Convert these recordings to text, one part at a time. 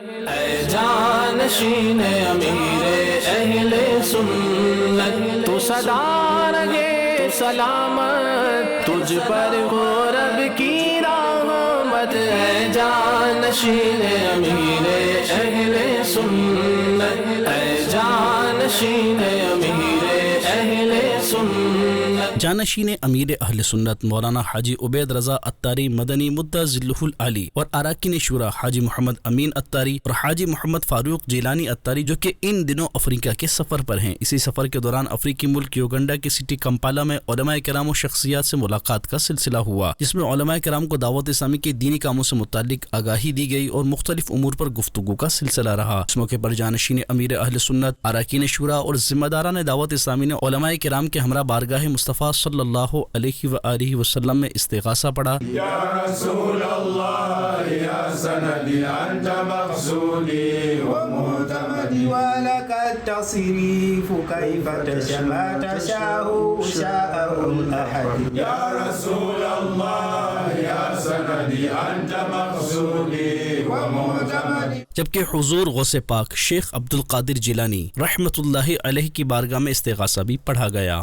اے جانشین امیر اہل سنت تو سدا رہے سلامت، تجھ پر ہو رب کی رحمت، اے جانشین امیر اہل سنت، اے جانشین امیر اہل سنت۔ جانشین امیر اہل سنت مولانا حاجی عبید رضا اتاری مدنی مدہ ذلہ العالی اور اراکین شورا حاجی محمد امین اتاری اور حاجی محمد فاروق جیلانی اتاری جو کہ ان دنوں افریقہ کے سفر پر ہیں، اسی سفر کے دوران افریقی ملک یوگنڈا کی سٹی کمپالا میں علماء کرام و شخصیات سے ملاقات کا سلسلہ ہوا، جس میں علماء کرام کو دعوت اسلامی کے دینی کاموں سے متعلق آگاہی دی گئی اور مختلف امور پر گفتگو کا سلسلہ رہا۔ اس موقع پر جانشین امیر اہل سنت، اراکین شورا اور ذمہ داران دعوت اسلامی نے علماء کرام کے ہمراہ بارگاہ مصطفیٰ صلی اللہ علیہ وآلہ وسلم میں استغاثہ پڑھا۔ یا رسول اللہ یا سندی انت مقصودی و معتمدی ولک التصریف کیف تشاء ما تشاء شاء الاحد۔ یا رسول اللہ یا سندی انت مقصودی و معتمدی۔ جبکہ حضور غوث پاک شیخ عبد القادر جیلانی رحمۃ اللہ علیہ کی بارگاہ میں استغاثہ بھی پڑھا گیا۔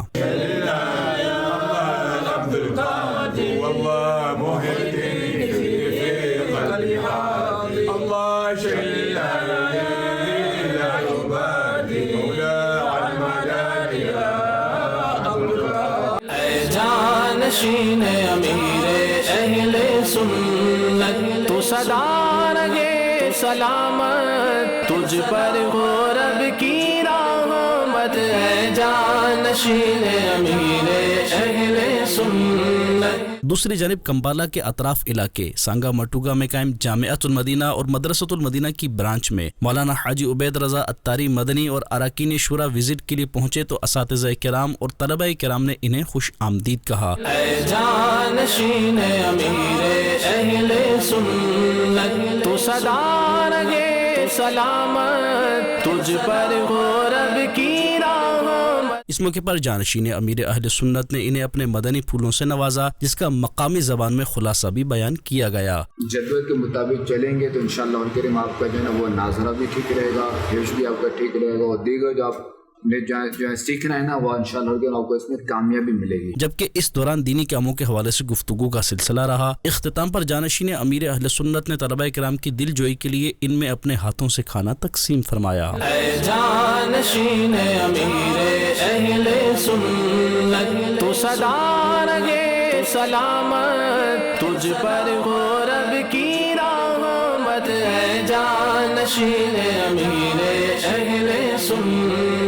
اے جانشین امیر اہل سنت تو سدا رہے سلامت، تجھ پر ہو رب کی رحمت، اے جانشین امیر اہل سنت۔ دوسری جانب کمپالا کے اطراف علاقے سانگا مٹوگا میں قائم جامعۃ المدینہ اور مدرسۃ المدینہ کی برانچ میں مولانا حاجی عبید رضا اتاری مدنی اور اراکین شورا وزٹ کے لیے پہنچے تو اساتذہ کرام اور طلبہ کرام نے انہیں خوش آمدید کہا۔ اے جانشین امیر اہل سنت تو سدا رہے سلامت، تجھ پر ہو رب کی رحمت۔ اس موقع پر جانشین امیر اہل سنت نے انہیں اپنے مدنی پھولوں سے نوازا، جس کا مقامی زبان میں خلاصہ بھی بیان کیا گیا۔ جدول کے مطابق چلیں گے تو انشاءاللہ ان کریم آپ کا جو ہے نا وہ ناظرہ بھی ٹھیک رہے گا، حفظ بھی آپ کا ٹھیک رہے گا، اور دیگر جو آپ نے جو ہے سیکھنا ہے نا وہ انشاءاللہ آپ کو اس میں کامیابی ملے گی۔ جبکہ اس دوران دینی کاموں کے حوالے سے گفتگو کا سلسلہ رہا۔ اختتام پر جانشین امیر اہل سنت نے طلبہ کرام کی دل جوئی کے لیے ان میں اپنے ہاتھوں سے کھانا تقسیم فرمایا۔ اے جانشین امیر اہل سنت تو سدا رہے سلامت، تجھ پر ہو رب کی رحمت، اے جانشین امیر اہل سنت۔